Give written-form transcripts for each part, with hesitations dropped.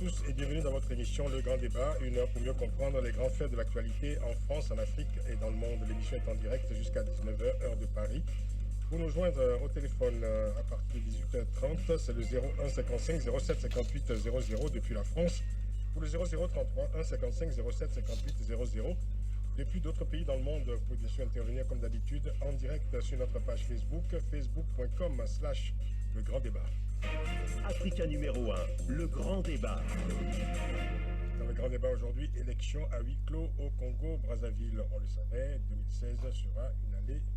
tous et bienvenue dans votre émission Le Grand Débat, une heure pour mieux comprendre les grands faits de l'actualité en France, en Afrique et dans le monde. L'émission est en direct jusqu'à 19h, heure de Paris. Pour nous joindre au téléphone à partir de 18h30, c'est le 01 55 07 58 00 depuis la France, ou le 0033 1 55 07 58 00 depuis d'autres pays dans le monde. Vous pouvez bien sûr intervenir comme d'habitude en direct sur notre page Facebook, facebook.com/Le Grand Débat. Africa numéro 1, le grand débat. Dans le grand débat aujourd'hui, élection à huis clos au Congo-Brazzaville. On le savait, 2016 sera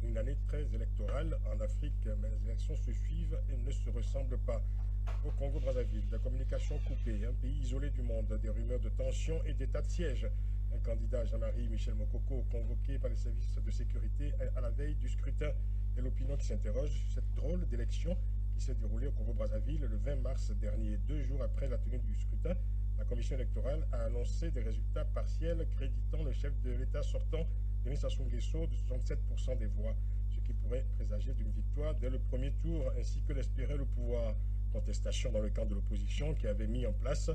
une année très électorale en Afrique, mais les élections se suivent et ne se ressemblent pas. Au Congo-Brazzaville, la communication coupée, un pays isolé du monde, des rumeurs de tension et d'état de siège. Un candidat, Jean-Marie Michel Mokoko, convoqué par les services de sécurité à la veille du scrutin. Et l'opinion qui s'interroge sur cette drôle d'élection qui s'est déroulée au Congo-Brazzaville le 20 mars dernier. 2 jours après la tenue du scrutin, la commission électorale a annoncé des résultats partiels créditant le chef de l'État sortant, Denis Sassou Nguesso, de 67% des voix, ce qui pourrait présager d'une victoire dès le premier tour, ainsi que l'espérait le pouvoir. Contestation dans le camp de l'opposition qui avait mis en place,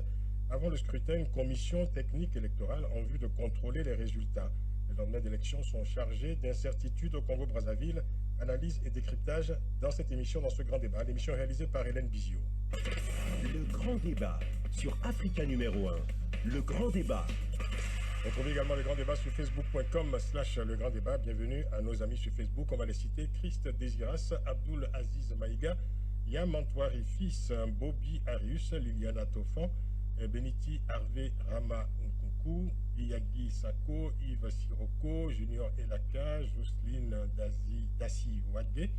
avant le scrutin, une commission technique électorale en vue de contrôler les résultats. Les lendemains d'élection sont chargés d'incertitudes au Congo-Brazzaville. Analyse et décryptage dans cette émission, dans ce grand débat. L'émission réalisée par Hélène Bizio. Le grand débat sur Africa numéro 1. Le grand débat. Retrouvez également le grand débat sur facebook.com/le grand débat. Bienvenue à nos amis sur Facebook. On va les citer: Christ Désiras, Abdul Aziz Maïga, Yam Antoine Fils, Bobby Arius, Liliana Tofan, Beniti Harvey Rama Nkunku, Iyagi Sako, Yves Siroko, Junior Elaka, Jocelyne Dassi Wadge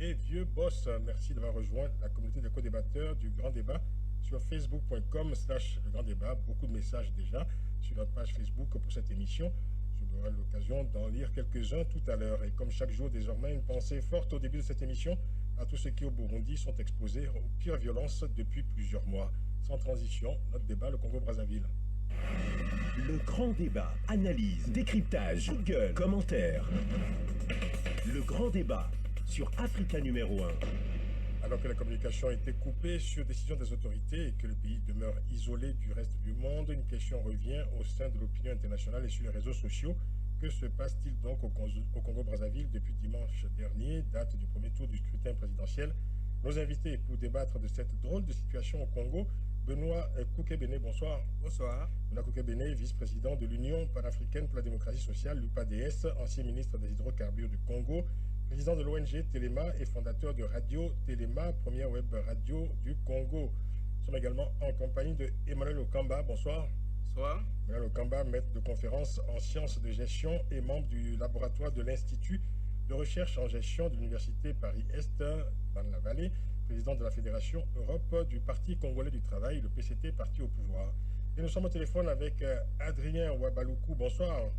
et Vieux Boss. Merci d'avoir rejoint la communauté des co-débatteurs du Grand Débat sur facebook.com/le grand débat. Beaucoup de messages déjà sur notre page Facebook pour cette émission. J'aurai l'occasion d'en lire quelques-uns tout à l'heure. Et comme chaque jour désormais, une pensée forte au début de cette émission à tous ceux qui au Burundi sont exposés aux pires violences depuis plusieurs mois. Sans transition, notre débat, le Congo-Brazzaville. Le grand débat, analyse, décryptage, coup de gueule, commentaires. Le grand débat sur Africa numéro 1. Alors que la communication a été coupée sur décision des autorités et que le pays demeure isolé du reste du monde, une question revient au sein de l'opinion internationale et sur les réseaux sociaux. Que se passe-t-il donc au Congo-Brazzaville depuis dimanche dernier, date du premier tour du scrutin présidentiel? Nos invités pour débattre de cette drôle de situation au Congo, Benoît Koukébéné, bonsoir. Bonsoir. Benoît Koukébéné, vice-président de l'Union panafricaine pour la démocratie sociale, l'UPADS, ancien ministre des hydrocarbures du Congo, président de l'ONG Téléma et fondateur de Radio Téléma, première web radio du Congo. Nous sommes également en compagnie de Emmanuel Okamba, bonsoir. Bonsoir. Emmanuel Okamba, maître de conférence en sciences de gestion et membre du laboratoire de l'Institut de recherche en gestion de l'Université Paris-Est, dans la Vallée, président de la Fédération Europe du Parti congolais du travail, le PCT, parti au pouvoir. Et nous sommes au téléphone avec Adrien Ouabaloukou. Bonsoir.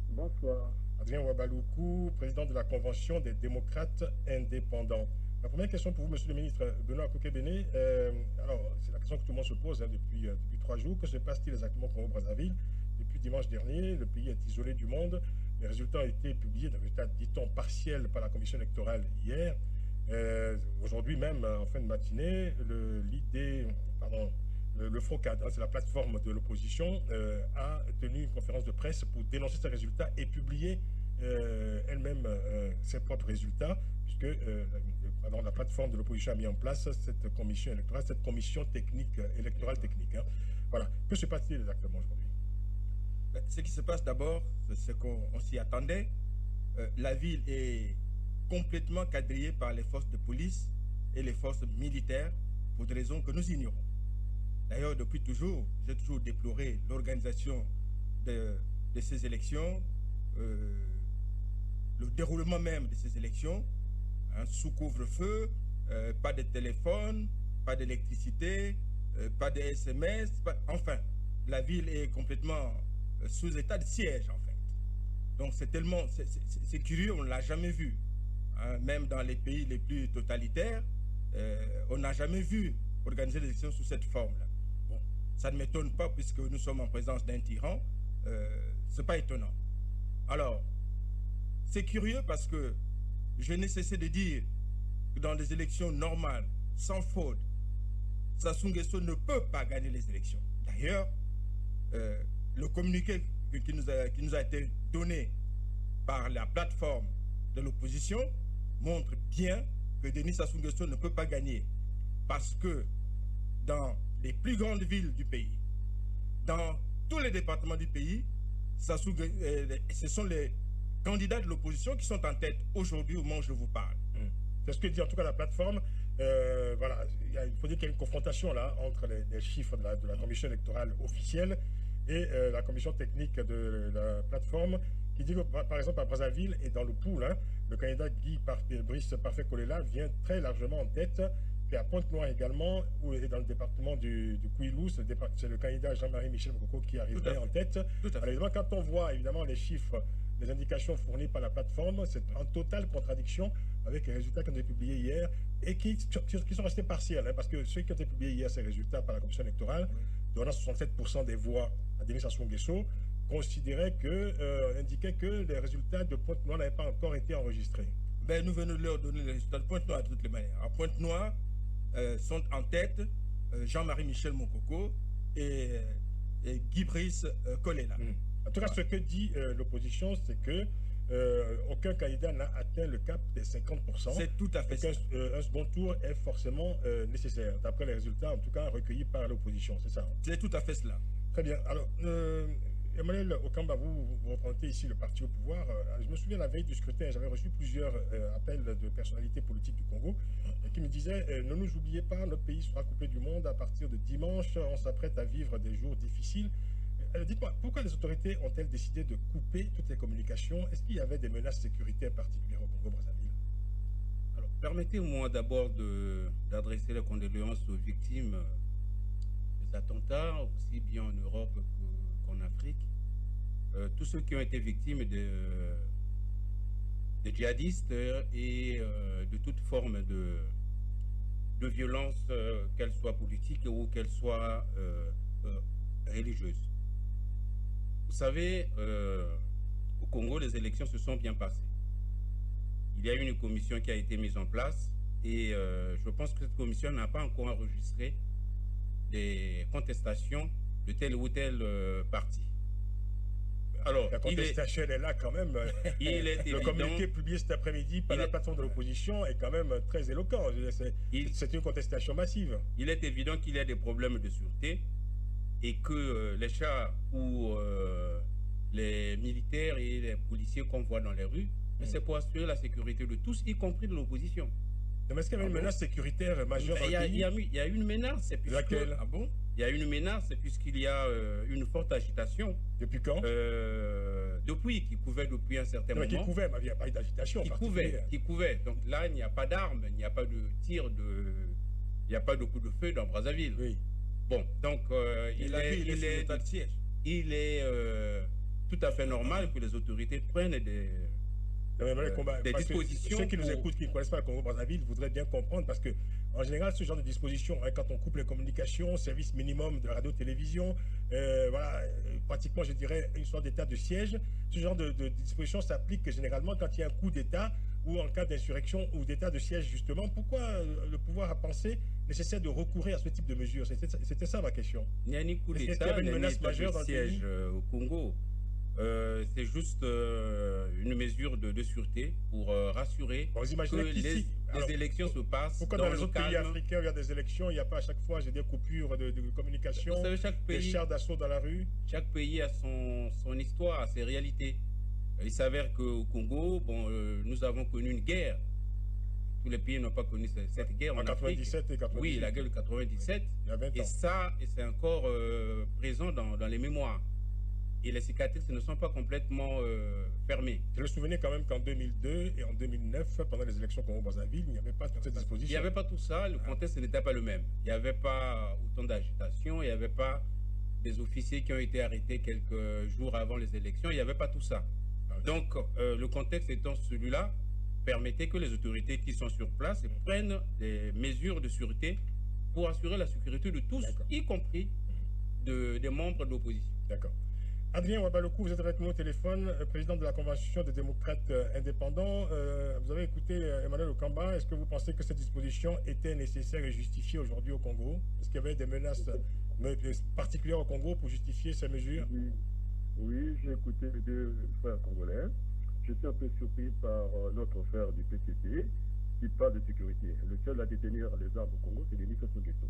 Bonsoir. Adrien Ouabaloukou, président de la Convention des démocrates indépendants. Ma première question pour vous, monsieur le ministre Benoît Koukébéné. Alors, c'est la question que tout le monde se pose depuis 3 jours. Que se passe-t-il exactement au Congo-Brazzaville? Depuis dimanche dernier, le pays est isolé du monde. Les résultats ont été publiés dans le stade, dit-on, partiel par la commission électorale hier. Aujourd'hui même, en fin de matinée, le FOCAD, c'est la plateforme de l'opposition, a tenu une conférence de presse pour dénoncer ces résultats et publier elle-même ses propres résultats, puisque la plateforme de l'opposition a mis en place cette commission électorale, cette commission technique, électorale technique. Hein. Voilà. Que se passe-t-il exactement aujourd'hui? Ce qui se passe d'abord, c'est ce qu'on s'y attendait. La ville est complètement quadrillée par les forces de police et les forces militaires pour des raisons que nous ignorons. D'ailleurs, depuis toujours, j'ai toujours déploré l'organisation de ces élections, le déroulement même de ces élections, sous couvre-feu, pas de téléphone, pas d'électricité, pas de SMS, enfin, la ville est complètement sous état de siège en fait. Donc c'est curieux, on ne l'a jamais vu. Même dans les pays les plus totalitaires, on n'a jamais vu organiser les élections sous cette forme-là. Bon, ça ne m'étonne pas puisque nous sommes en présence d'un tyran, c'est pas étonnant. Alors, c'est curieux parce que je n'ai cessé de dire que dans des élections normales, sans faute, Sassou Nguesso ne peut pas gagner les élections. D'ailleurs, le communiqué qui nous a été donné par la plateforme de l'opposition montre bien que Denis Sassou Nguesso ne peut pas gagner. Parce que dans les plus grandes villes du pays, dans tous les départements du pays, ce sont les candidats de l'opposition qui sont en tête aujourd'hui au moment où je vous parle. C'est ce que dit en tout cas la plateforme. Voilà, il faut dire qu'il y a une confrontation là entre les chiffres de la commission électorale officielle et la commission technique de la plateforme qui dit que par exemple à Brazzaville et dans le pool, hein, le candidat Brice Parfait Kolela vient très largement en tête. Puis à Pointe-Noire également, et dans le département du Kouilou, c'est le candidat Jean-Marie Michel Mokoko qui arriverait en tête. Alors évidemment, quand on voit évidemment les chiffres, les indications fournies par la plateforme, c'est en totale contradiction avec les résultats qui ont été publiés hier et qui sont restés partiels, hein, parce que ceux qui ont été publiés hier, ces résultats par la commission électorale, donnant 67% des voix à Denis Sassou Nguesso, indiquaient que les résultats de Pointe-Noire n'avaient pas encore été enregistrés. Ben, nous venons de leur donner les résultats de Pointe-Noire de toutes les manières. À Pointe-Noire, sont en tête Jean-Marie Michel Mokoko et Guy Brice Kolela. En tout cas, ce que dit l'opposition, c'est que aucun candidat n'a atteint le cap des 50%. C'est tout à fait ça. Un second tour est forcément nécessaire, d'après les résultats, en tout cas, recueillis par l'opposition. C'est ça? C'est tout à fait cela. Très bien. Alors, Emmanuel Okamba, vous représentez ici le parti au pouvoir. Je me souviens la veille du scrutin, j'avais reçu plusieurs appels de personnalités politiques du Congo qui me disaient ne nous oubliez pas, notre pays sera coupé du monde à partir de dimanche, on s'apprête à vivre des jours difficiles. Dites-moi, pourquoi les autorités ont-elles décidé de couper toutes les communications? Est-ce qu'il y avait des menaces sécuritaires particulières au Congo-Brazzaville? Alors, permettez-moi d'abord d'adresser les condoléances aux victimes des attentats, aussi bien en Europe qu'en Afrique. Tous ceux qui ont été victimes de djihadistes et de toute forme de violence, qu'elle soit politique ou qu'elle soit religieuse. Vous savez, au Congo, les élections se sont bien passées. Il y a une commission qui a été mise en place et je pense que cette commission n'a pas encore enregistré des contestations de tel ou tel parti. Alors, la contestation est là quand même. Le communiqué publié cet après-midi par la plateforme de l'opposition est quand même très éloquent. C'est une contestation massive. Il est évident qu'il y a des problèmes de sûreté et que les chars ou les militaires et les policiers qu'on voit dans les rues, c'est pour assurer la sécurité de tous, y compris de l'opposition. Mais est-ce qu'il y avait une menace sécuritaire majeure dans le pays? Il y a une menace. Laquelle? Ah bon? Il y a une menace puisqu'il y a une forte agitation. Depuis quand? Qui couvait depuis un certain moment. Qui couvait, mais il n'y a pas eu d'agitation. Qui couvait. Donc là, il n'y a pas d'armes, il n'y a pas de tir, il n'y a pas de coup de feu dans Brazzaville. Oui. Bon, donc il est tout à fait normal que les autorités prennent des dispositions. Ceux qui nous écoutent, qui ne connaissent pas le Congo-Brazzaville, voudraient bien comprendre parce que, en général, ce genre de dispositions, hein, quand on coupe les communications, service minimum de radio-télévision, pratiquement, je dirais, une sorte d'état de siège, ce genre de dispositions s'applique généralement quand il y a un coup d'État ou en cas d'insurrection ou d'état de siège, justement. Pourquoi le pouvoir a pensé nécessaire de recourir à ce type de mesures? C'était ça ma question. Il n'y a ni coup d'État, ni menace majeure dans le siège au Congo. C'est juste une mesure de sûreté pour rassurer que les élections se passent. Pourquoi dans les autres pays africains où il y a des élections, il n'y a pas à chaque fois des coupures de communication, vous savez, des chars d'assaut dans la rue? Chaque pays a son histoire, ses réalités. Il s'avère qu'au Congo, nous avons connu une guerre. Tous les pays n'ont pas connu cette guerre en 97 et 98. Oui, la guerre de 97. Il y a 20 ans. Et ça, c'est encore présent dans les mémoires. Et les cicatrices ne sont pas complètement fermées. Je me souvenais quand même qu'en 2002 et en 2009, pendant les élections Congo-Brazzaville, il n'y avait pas toutes ces dispositions. Il n'y avait pas tout ça, le contexte n'était pas le même. Il n'y avait pas autant d'agitation, il n'y avait pas des officiers qui ont été arrêtés quelques jours avant les élections, il n'y avait pas tout ça. Donc, le contexte étant celui-là, permettait que les autorités qui sont sur place prennent des mesures de sûreté pour assurer la sécurité de tous, y compris des membres de l'opposition. D'accord. Adrien Ouabalokou, vous êtes avec nous au téléphone, président de la Convention des démocrates indépendants. Vous avez écouté Emmanuel Okamba. Est-ce que vous pensez que cette disposition était nécessaire et justifiée aujourd'hui au Congo? Est-ce qu'il y avait des menaces particulières au Congo pour justifier ces mesures? Oui, j'ai écouté les deux frères congolais. Je suis un peu surpris par notre frère du PCT qui parle de sécurité. Le seul à détenir les armes au Congo, c'est Denis Sassou Nguesso.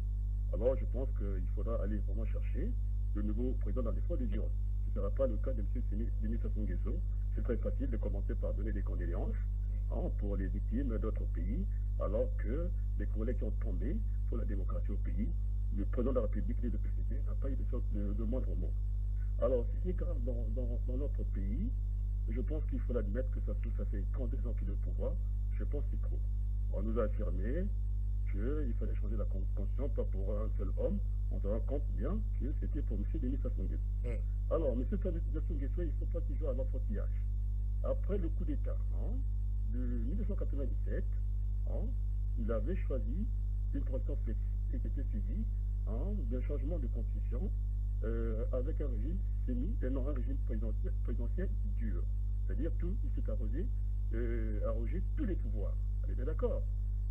Alors je pense qu'il faudra aller vraiment chercher le nouveau président dans les fonds des Girondes. Ce ne sera pas le cas de M. Denis Sassou Nguesso. C'est très facile de commencer par donner des condoléances pour les victimes d'autres pays, alors que les Congolais qui ont tombé pour la démocratie au pays, le président de la République et le PCT n'a pas eu de moindre mot. Alors, ce qui est grave dans notre pays, je pense qu'il faut l'admettre que ça fait 32 ans qu'il est au pouvoir. Je pense que c'est trop. On nous a affirmé qu'il fallait changer la constitution, pas pour un seul homme. On se rend compte bien que c'était pour M. Denis Sassou Nguesso. Alors, M. Sassou Nguesso, il ne faut pas qu'il joue à l'enfantillage. Après le coup d'État de 1997, il avait choisi une transition flexible qui était suivie d'un changement de constitution avec un régime non un régime présidentiel dur. C'est-à-dire il s'est arrogé tous les pouvoirs. Elle était d'accord.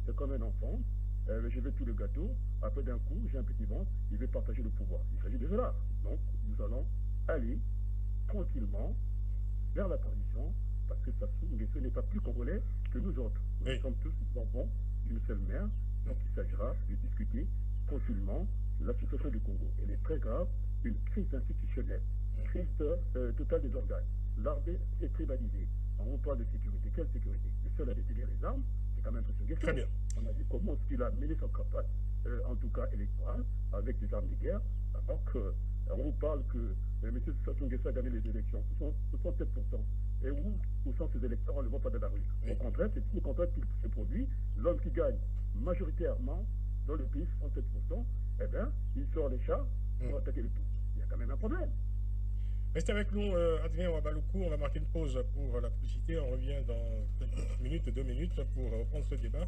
C'est comme un enfant, je veux tout le gâteau, après d'un coup, j'ai un petit ventre, il veut partager le pouvoir. Il s'agit de cela. Donc, nous allons aller tranquillement vers la transition, parce que Sassou Nguesso n'est pas plus congolais que nous autres. Nous sommes tous enfants d'une seule mère, donc il s'agira de discuter tranquillement de la situation du Congo. Elle est très grave, une crise institutionnelle, crise totale des organes. L'armée est tribalisée. On parle de sécurité. Quelle sécurité? Le seul à détenir les armes, c'est quand même Sassou Nguesso. Très bien. On a dit comment est-ce qu'il a mené son campagne, en tout cas électorale, avec des armes de guerre, alors qu'on vous parle que M. Sassou Nguesso a gagné les élections. Ce sont 7%. Et où sont ces électeurs? On ne le voit pas dans la rue. Au contraire, c'est tout le contraire qui se produit. L'homme qui gagne majoritairement dans le pays, 67%, eh bien, il sort les chats pour attaquer le tout. Il y a quand même un problème. Restez avec nous, Adrien Ouabalokou. On va marquer une pause pour la publicité. On revient dans quelques minutes, 2 minutes, pour reprendre ce débat.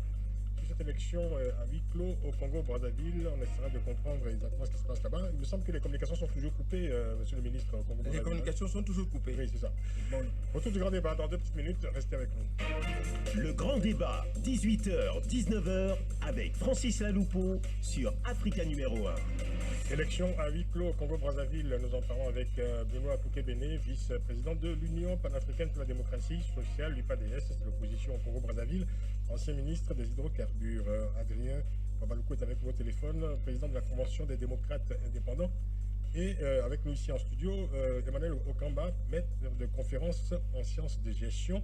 Sur cette élection à huis clos au Congo-Brazzaville, on essaiera de comprendre exactement ce qui se passe là-bas. Il me semble que les communications sont toujours coupées, monsieur le ministre, au Congo-Brazzaville. Les communications sont toujours coupées. Oui, c'est ça. Bon, retour du grand débat dans 2 petites minutes. Restez avec nous. Le grand débat, 18h, 19h, avec Francis Laloupeau sur Africa numéro 1. Élection à huis clos au Congo-Brazzaville. Nous en parlons avec Benoît Koukébéné, vice-président de l'Union panafricaine pour la démocratie sociale, l'UPADS, c'est l'opposition au Congo-Brazzaville, ancien ministre des hydrocarbures. Adrien Ouabalokou est avec nous au téléphone, président de la Convention des démocrates indépendants. Et avec nous ici en studio, Emmanuel Okamba, maître de conférence en sciences de gestion.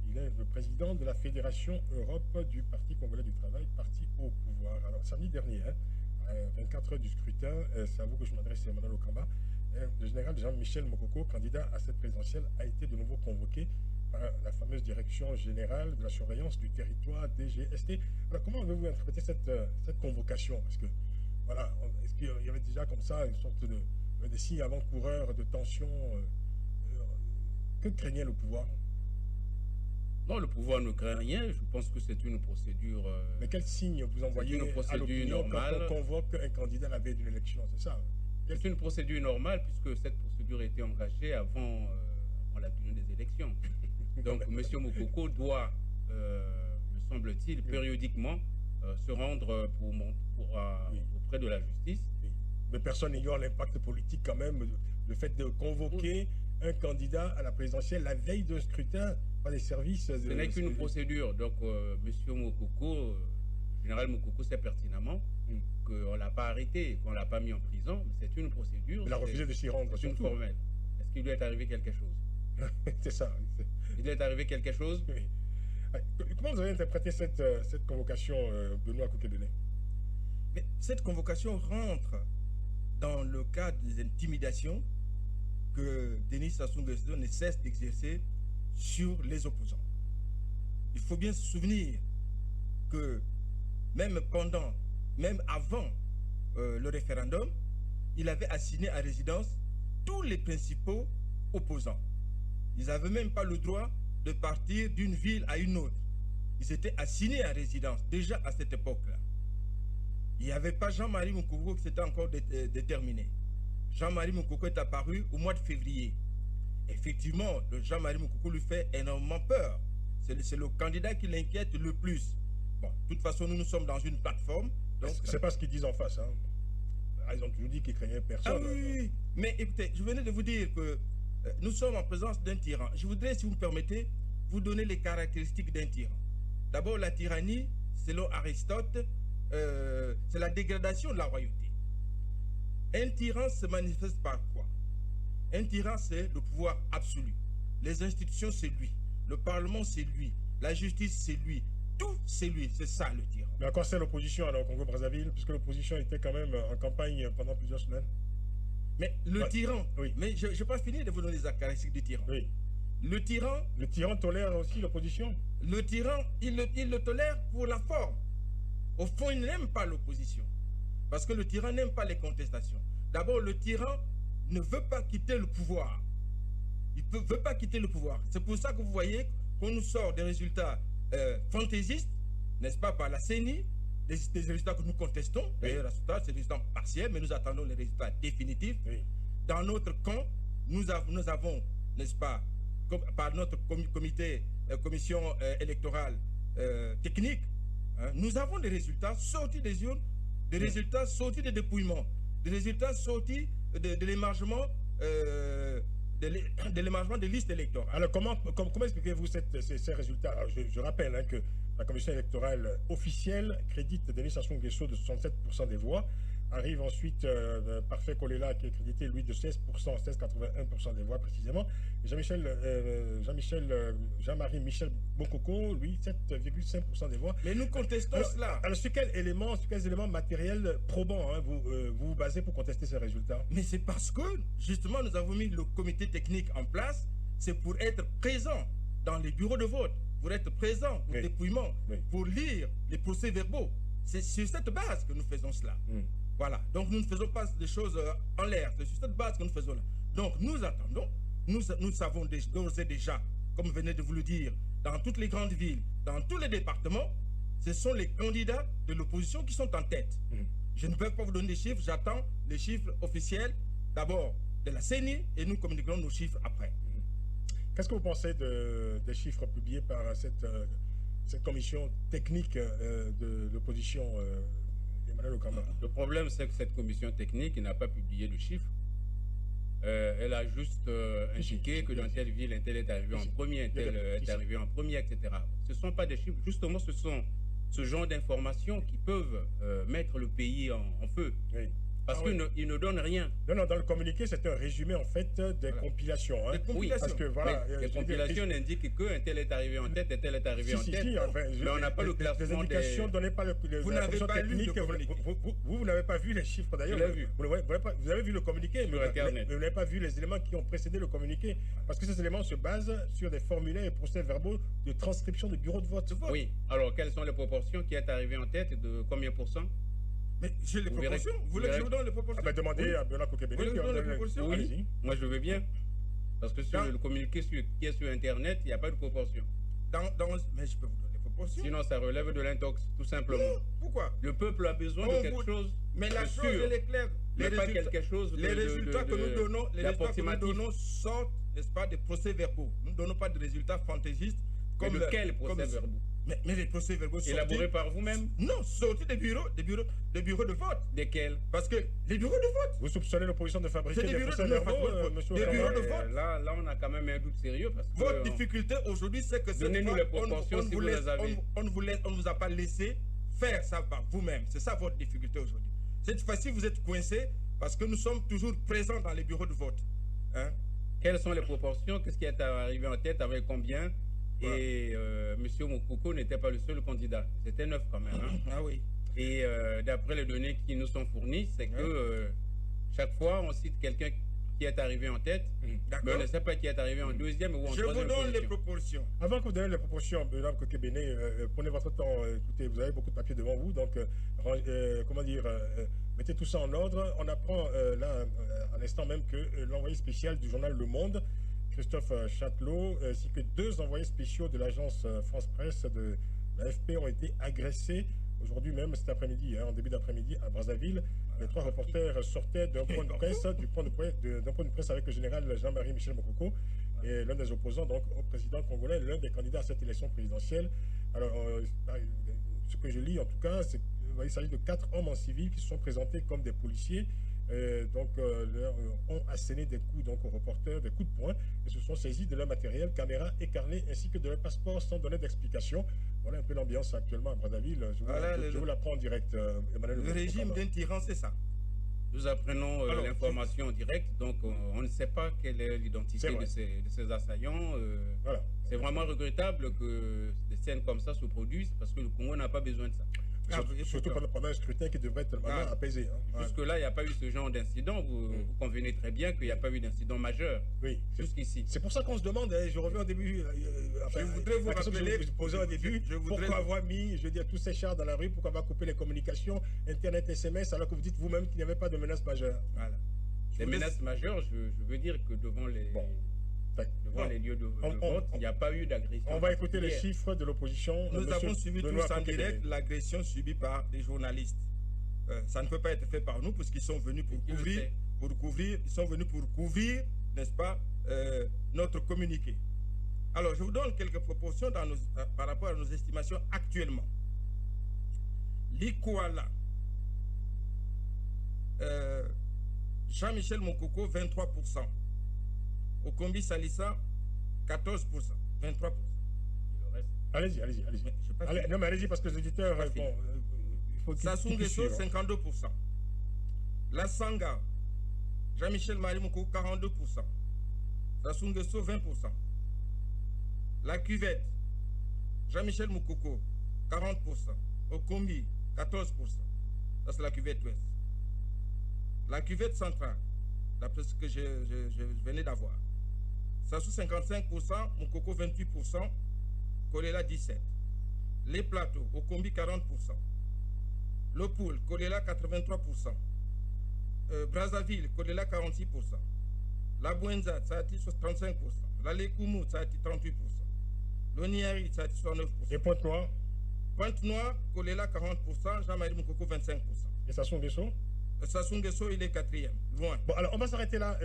Il est le président de la Fédération Europe du Parti congolais du travail, parti au pouvoir. Alors, samedi dernier, 24 heures du scrutin, c'est à vous que je m'adresse, Emmanuel Okamba. Le général Jean-Michel Mokoko, candidat à cette présidentielle, a été de nouveau convoqué par la fameuse direction générale de la surveillance du territoire, DGST. Alors, comment avez-vous interprété cette convocation? Parce que, voilà, est-ce qu'il y avait déjà comme ça une sorte de signes avant-coureurs de tension? Que craignait le pouvoir? Non, le pouvoir ne craint rien. Je pense que c'est une procédure. Mais quel signe vous envoyez une procédure à l'opinion normale quand on convoque un candidat la veille d'une élection? C'est ça? C'est une procédure normale puisque cette procédure a été engagée avant la tenue des élections. Donc, M. Mokoko doit, me semble-t-il, périodiquement se rendre auprès de la justice. Oui. Mais personne n'ignore l'impact politique quand même, le fait de convoquer un candidat à la présidentielle la veille d'un scrutin par les services. Ce n'est qu'une procédure. Donc, M. Mokoko, général Mokoko sait pertinemment qu'on ne l'a pas arrêté, qu'on ne l'a pas mis en prison, mais c'est une procédure. Il a refusé de s'y rendre. C'est une formelle. Est-ce qu'il lui est arrivé quelque chose? C'est ça. Il lui est arrivé quelque chose? Oui. Comment vous avez interprété cette convocation, Benoît Koukébéné? Mais cette convocation rentre dans le cadre des intimidations que Denis Sassou Nguesso ne cesse d'exercer sur les opposants. Il faut bien se souvenir que même avant le référendum, il avait assigné à résidence tous les principaux opposants. Ils n'avaient même pas le droit de partir d'une ville à une autre. Ils étaient assignés à résidence déjà à cette époque-là. Il n'y avait pas Jean-Marie Mokoko qui s'était encore déterminé. Jean-Marie Mokoko est apparu au mois de février. effectivement, le Jean-Marie Moukoko lui fait énormément peur. C'est le candidat qui l'inquiète le plus. Bon, de toute façon, nous sommes dans une plateforme. Donc, C'est pas ce qu'ils disent en face. Hein. Ils ont toujours dit qu'ils craignaient personne. ah oui. Mais écoutez, je venais de vous dire que nous sommes en présence d'un tyran. Je voudrais, si vous me permettez, vous donner les caractéristiques d'un tyran. D'abord, la tyrannie, selon Aristote, c'est la dégradation de la royauté. Un tyran se manifeste par quoi? Un tyran, c'est le pouvoir absolu. Les institutions, c'est lui. Le Parlement, c'est lui. La justice, c'est lui. Tout, c'est lui. C'est ça, le tyran. Mais à quoi c'est l'opposition alors au Congo-Brazzaville, puisque l'opposition était quand même en campagne pendant plusieurs semaines? Mais le Ouais. tyran, Oui. mais je n'ai pas fini de vous donner les caractéristiques du tyran. Oui. Le tyran tolère aussi l'opposition? Le tyran, il le tolère pour la forme. Au fond, il n'aime pas l'opposition. Parce que le tyran n'aime pas les contestations. D'abord, le tyran ne veut pas quitter le pouvoir. Il ne veut pas quitter le pouvoir. C'est pour ça que vous voyez qu'on nous sort des résultats fantaisistes, n'est-ce pas, par la CENI, des résultats que nous contestons. D'ailleurs, c'est des résultats partiels, mais nous attendons les résultats définitifs. Oui. Dans notre camp, nous avons, n'est-ce pas, par notre commission électorale technique, hein, nous avons des résultats sortis des urnes, des résultats sortis des dépouillements, des résultats sortis de l'émargement de l'émargement des listes électorales. Alors, comment expliquez-vous ces résultats? Alors, je rappelle hein, que la commission électorale officielle crédite Denis Sassou Nguesso de 67% des voix. Arrive ensuite Parfait Kolela qui est crédité, lui, de 16,81% des voix précisément. Et Jean-Marie Michel Bokoko, lui, 7,5% des voix. Mais nous contestons cela. Alors, sur quels éléments matériels probants hein, vous vous basez pour contester ces résultats? Mais c'est parce que, justement, nous avons mis le comité technique en place, c'est pour être présent dans les bureaux de vote, pour être présent au dépouillement, pour lire les procès-verbaux. C'est sur cette base que nous faisons cela. Voilà. Donc, nous ne faisons pas des choses en l'air. C'est sur cette base que nous faisons là. Donc, nous attendons. Nous savons d'ores et déjà, comme je venais de vous le dire, dans toutes les grandes villes, dans tous les départements, ce sont les candidats de l'opposition qui sont en tête. Je ne peux pas vous donner des chiffres. J'attends les chiffres officiels, d'abord de la CENI, et nous communiquerons nos chiffres après. Qu'est-ce que vous pensez des chiffres publiés par cette commission technique de l'opposition, Emmanuel Okamba? Le problème, c'est que cette commission technique n'a pas publié de chiffres. Elle a juste indiqué que dans telle ville, un tel est arrivé en premier, un tel est arrivé en premier, etc. Ce ne sont pas des chiffres. Justement, ce sont ce genre d'informations qui peuvent mettre le pays en feu. Oui. Parce qu'ils ne donnent rien. Non, dans le communiqué, c'est un résumé en fait des compilations. Hein. Oui, parce que voilà. Les compilations n'indiquent qu'un tel est arrivé en tête, un tel est arrivé en tête. Mais on n'a pas le classement des indications données par Vous n'avez pas lu le communiqué. Vous n'avez pas vu les chiffres d'ailleurs. Vous avez vu le communiqué, mais vous n'avez pas vu les éléments qui ont précédé le communiqué. Parce que ces éléments se basent sur des formulaires et procès-verbaux de transcription de bureau de vote. Oui. Alors, quelles sont les proportions? Qui est arrivé en tête et de combien % Mais j'ai les proportions. Vous voulez que je vous donne les proportions? Demandez à Benoît Kokebene. Oui, moi je veux bien. Parce que sur le communiqué qui est sur Internet, il n'y a pas de proportion. Mais je peux vous donner les proportions. Sinon, ça relève de l'intox, tout simplement. Non, pourquoi? Le peuple a besoin de quelque chose. Mais la chose, elle est claire. Mais pas quelque chose les résultats que nous donnons sortent, n'est-ce pas, des procès-verbaux. Nous ne donnons pas de résultats fantaisistes. Mais de quels procès-verbaux? Mais les procès-verbaux sortis... Élaborés par vous-même? Non, sortis des bureaux de vote. Desquels? Parce que les bureaux de vote... Vous soupçonnez l'opposition de fabriquer des procès-verbaux, monsieur des bureaux Okamba? de vote. Là, on a quand même un doute sérieux. Parce que Votre difficulté aujourd'hui, c'est que donnez-nous les proportions si vous les avez. on ne vous a pas laissé faire ça par vous-même. C'est ça votre difficulté aujourd'hui. Cette fois-ci, vous êtes coincé parce que nous sommes toujours présents dans les bureaux de vote. Hein? Quelles sont les proportions? Qu'est-ce qui est arrivé en tête? Avec combien? Et M. Moukoko n'était pas le seul candidat. C'était 9 quand même. Hein? Ah oui. Et d'après les données qui nous sont fournies, c'est que chaque fois, on cite quelqu'un qui est arrivé en tête, mais on ne sait pas qui est arrivé en deuxième ou en troisième position. Je vous donne les proportions. Avant que vous donniez les proportions, Mme Kokebene, prenez votre temps. Écoutez, vous avez beaucoup de papiers devant vous, donc mettez tout ça en ordre. On apprend là, à l'instant même, que l'envoyé spécial du journal Le Monde, Christophe Chatelot, ainsi que 2 envoyés spéciaux de l'agence France Presse de l'AFP ont été agressés aujourd'hui même, cet après-midi, en début d'après-midi, à Brazzaville. Les 3 reporters sortaient d'un point de presse, d'un point de presse avec le général Jean-Marie Michel Mokoko, et l'un des opposants donc au président congolais, l'un des candidats à cette élection présidentielle. Alors, ce que je lis en tout cas, c'est qu'il s'agit de 4 hommes en civil qui se sont présentés comme des policiers. Leur ont asséné des coups donc, aux reporters, des coups de poing, et se sont saisis de leur matériel, caméra et carnet, ainsi que de leur passeport sans donner d'explication. Voilà un peu l'ambiance actuellement à Brazzaville. Je vous la prends en direct, Emmanuel. Le régime d'un tyran, c'est ça. Nous apprenons l'information en direct, donc on ne sait pas quelle est l'identité de ces assaillants. Voilà. C'est vraiment regrettable que des scènes comme ça se produisent, parce que le Congo n'a pas besoin de ça. Surtout pendant un scrutin qui devrait être maintenant apaisé. Hein. Jusque-là, il n'y a pas eu ce genre d'incident. Vous convenez très bien qu'il n'y a pas eu d'incident majeur jusqu'ici. C'est pour ça qu'on se demande, je reviens au début, je voudrais vous rappeler, je posais au début, pourquoi avoir mis, je veux dire, tous ces chars dans la rue, pourquoi avoir coupé les communications, Internet, SMS, alors que vous dites vous-même qu'il n'y avait pas de menace majeure. Voilà. Les menaces majeures, je veux dire que devant les... les lieux de vote, il n'y a pas eu d'agression. On va écouter les chiffres de l'opposition. Nous avons suivi tous en direct l'agression subie par des journalistes. Ça ne peut pas être fait par nous, puisqu'ils sont venus pour couvrir, n'est-ce pas, notre communiqué. Alors, je vous donne quelques proportions par rapport à nos estimations actuellement. L'Ikoala, Jean-Michel Mokoko, 23%. Okombi Salissa, 14%, 23%. Allez-y. Non, mais allez-y parce que les auditeurs, il faut qu'ils Sassou Nguesso, 52%. La Sanga, Jean-Michel Marimoko, 42%. Sassou Nguesso, 20%. La Cuvette, Jean-Michel Moukoko, 40%. Okombi, 14%. Ça, c'est la Cuvette ouest. La Cuvette centrale, d'après ce que je venais d'avoir. Sassou 55%, Moukoko 28%, Kolela 17%. Les plateaux, Okombi 40%. Le Poul, Kolela 83%. Brazzaville, Kolela 46%. La Bouenza, Tsati 35%. La Lekumu, Tsati 38%. Le Niari, Tsati 69%. Et Pointe-Noire? Pointe-Noire, Kolela 40%, Jean-Marie Moukoko 25%. Et Sassou Nguesso? Sassou Nguesso, il est 4e, loin. Bon, alors on va s'arrêter là.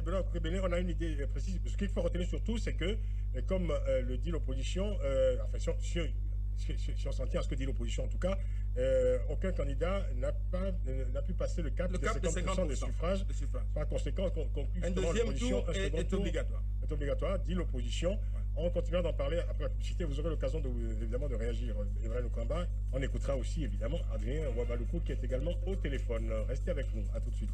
On a une idée précise. Ce qu'il faut retenir surtout, c'est que, comme le dit l'opposition, enfin, si on s'en tient à ce que dit l'opposition en tout cas, aucun candidat n'a pu passer le cap de 50% des suffrages. Par conséquent, un deuxième tour est obligatoire. Est obligatoire, dit l'opposition. Ouais. On continuera d'en parler après la publicité. Vous aurez l'occasion évidemment de réagir, Emmanuel Okamba. On écoutera aussi évidemment Adrien Ouabaloukou qui est également au téléphone. Restez avec nous. À tout de suite.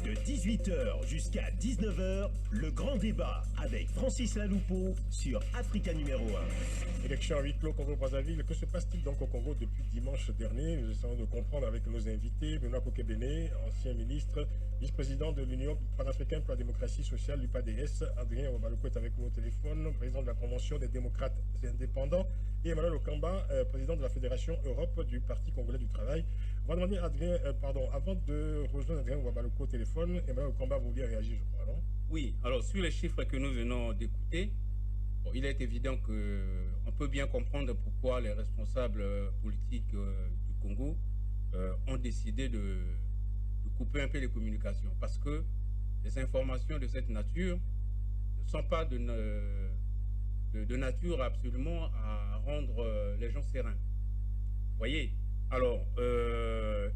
De 18h jusqu'à 19h, le grand débat avec Francis Laloupeau sur Africa numéro 1. Élection à huis clos Congo-Brazzaville. Que se passe-t-il donc au Congo depuis dimanche dernier? Nous essayons de comprendre avec nos invités. Benoît Kokebene, ancien ministre, vice-président de l'Union panafricaine pour la démocratie sociale, l'UPADS. Adrien Ouabaloukou est avec nous au téléphone, président de la Convention des démocrates indépendants. Et Emmanuel Okamba, président de la Fédération Europe du Parti congolais du travail. On va demander à Adrien, avant de rejoindre Adrien Ouabaloukou au téléphone, Emmanuel Okamba, vous vouliez réagir, je crois, non? Oui, alors sur les chiffres que nous venons d'écouter, il est évident qu'on peut bien comprendre pourquoi les responsables politiques du Congo ont décidé de couper un peu les communications. Parce que les informations de cette nature ne sont pas de nature absolument à rendre les gens sereins. Vous voyez? Alors,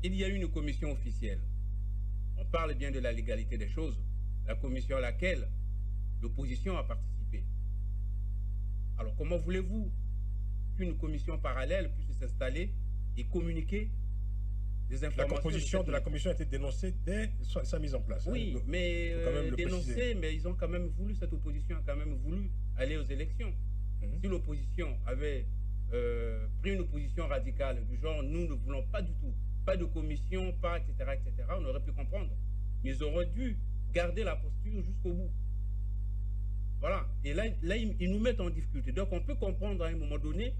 il y a une commission officielle. On parle bien de la légalité des choses. La commission à laquelle l'opposition a participé. Alors, comment voulez-vous qu'une commission parallèle puisse s'installer et communiquer des informations? La composition de la commission a été dénoncée dès sa mise en place. Oui, mais dénoncée, mais ils ont quand même voulu, cette opposition a quand même voulu aller aux élections. Si l'opposition avait pris une position radicale du genre, nous ne voulons pas du tout, pas de commission, pas, etc., on aurait pu comprendre. Mais ils auraient dû garder la posture jusqu'au bout. Voilà. Et là, ils nous mettent en difficulté. Donc, on peut comprendre à un moment donné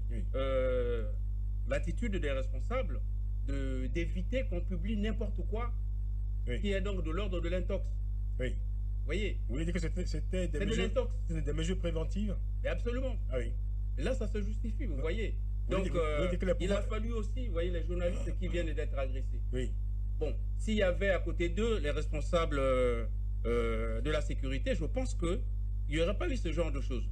l'attitude des responsables d'éviter qu'on publie n'importe quoi qui est donc de l'ordre de l'intox. Oui. Vous voyez? Vous voulez dire que c'était des mesures préventives? Mais absolument. Ah oui. Et là, ça se justifie, vous voyez. Donc, il a fallu aussi, vous voyez, les journalistes qui viennent d'être agressés. Oui. bon, s'il y avait à côté d'eux les responsables de la sécurité, je pense qu'il n'y aurait pas eu ce genre de choses.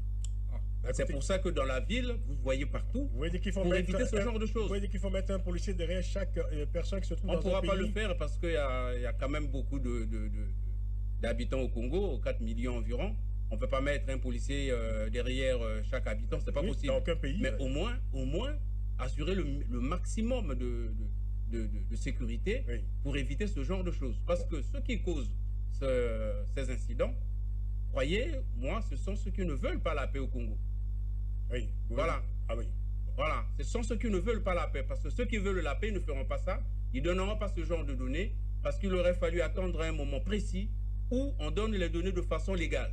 Bah, C'est écoutez, pour ça que dans la ville, vous voyez partout, vous voyez dire qu'il faut pour mettre éviter ce genre de Vous choses. voyez dire qu'il faut mettre un policier derrière chaque personne qui se trouve On ne dans pourra un pays. pas le faire parce qu'il y a quand même beaucoup d'habitants au Congo, 4 millions environ. On ne peut pas mettre un policier derrière chaque habitant, c'est pas Oui, possible. dans aucun pays. Mais au moins, assurer le maximum de sécurité Oui. pour éviter ce genre de choses. Parce que ceux qui causent ces incidents, croyez-moi, ce sont ceux qui ne veulent pas la paix au Congo. Oui. Voilà. Ah oui. Voilà, ce sont ceux qui ne veulent pas la paix, parce que ceux qui veulent la paix ne feront pas ça, ils ne donneront pas ce genre de données, parce qu'il aurait fallu attendre un moment précis où on donne les données de façon légale.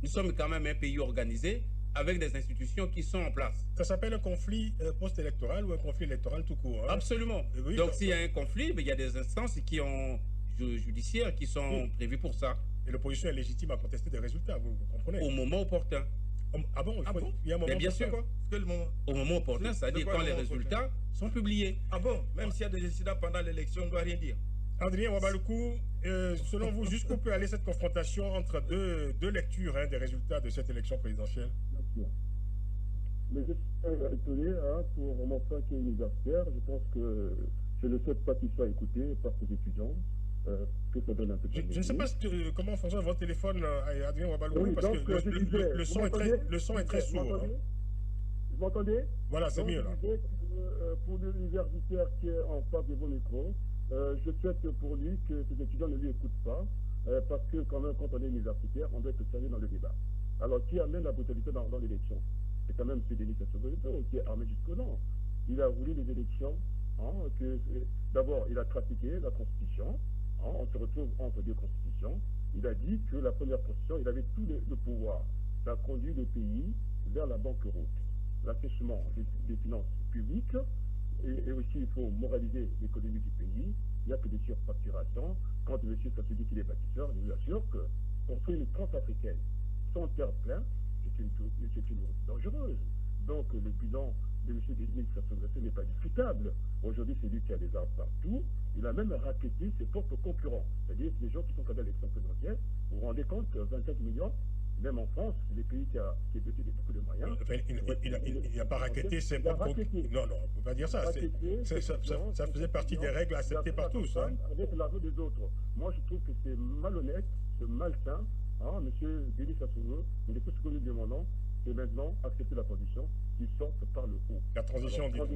Nous sommes quand même un pays organisé, avec des institutions qui sont en place. Ça s'appelle un conflit post-électoral ou un conflit électoral tout court. Hein? Absolument. Oui, Donc s'il y a un conflit, il y a des instances judiciaires qui sont prévues pour ça, Et l'opposition est légitime à contester des résultats, vous comprenez? au moment opportun. Ah bon, Ah bon? il y a un moment Mais bien pour ça, sûr. quoi. Quel moment? Au moment opportun, C'est c'est-à-dire quoi quand le les moment résultats sont publiés. Ah bon? Même s'il y a des incidents pendant l'élection, on ne doit rien dire. Adrien Wabaluku, selon vous, jusqu'où peut aller cette confrontation entre deux lectures des résultats de cette élection présidentielle? Bien sûr. Mais je suis étonné pour mon frère qui est universitaire. Je pense que je ne souhaite pas qu'il soit écouté par ses étudiants. Que ça donne un peu de Je ne sais pas comment fonctionne votre téléphone, Adrien Wabaluku, Oui, parce donc, que je disais, le son est très sourd. Hein. Vous m'entendez? Voilà, c'est Donc, mieux là. je disais que, pour l'universitaire qui est en face de vos micros, je souhaite pour lui que ses étudiants ne lui écoutent pas, parce que quand même, quand on est universitaire, on doit être sérieux dans le débat. Alors, qui amène la brutalité dans l'élection? C'est quand même ce Denis Sassou Nguesso qui est armé jusqu'aux dents. Il a voulu les élections. D'abord, il a trafiqué la Constitution. On se retrouve entre deux constitutions. Il a dit que la première constitution, il avait tout le pouvoir. Ça a conduit le pays vers la banqueroute, l'assèchement des finances publiques, et aussi il faut moraliser l'économie du pays. Il n'y a que des surfacturations. Quand M. Sassou dit qu'il est bâtisseur, je vous assure que construire une France africaine sans terre plein, c'est une route dangereuse. Donc le bilan de M. Denis Sassou Nguesso n'est pas discutable. Aujourd'hui, c'est lui qui a des armes partout. Il a même racketté ses propres concurrents, c'est-à-dire les gens qui sont candidats à l'élection présidentielle. Vous vous rendez compte que 25 millions, même en France, les pays qui est doté de beaucoup de moyens. Enfin, il n'a pas racketté ses propres. Non, on ne peut pas dire ça. Ça faisait partie des règles acceptées par tous. Hein. Avec l'argent des autres. Moi, je trouve que c'est malhonnête, c'est malsain. Monsieur Denis Sassou Nguesso, il est tout ce que nous demandons, c'est maintenant accepter la condition qu'il sorte par le haut. La transition, alors,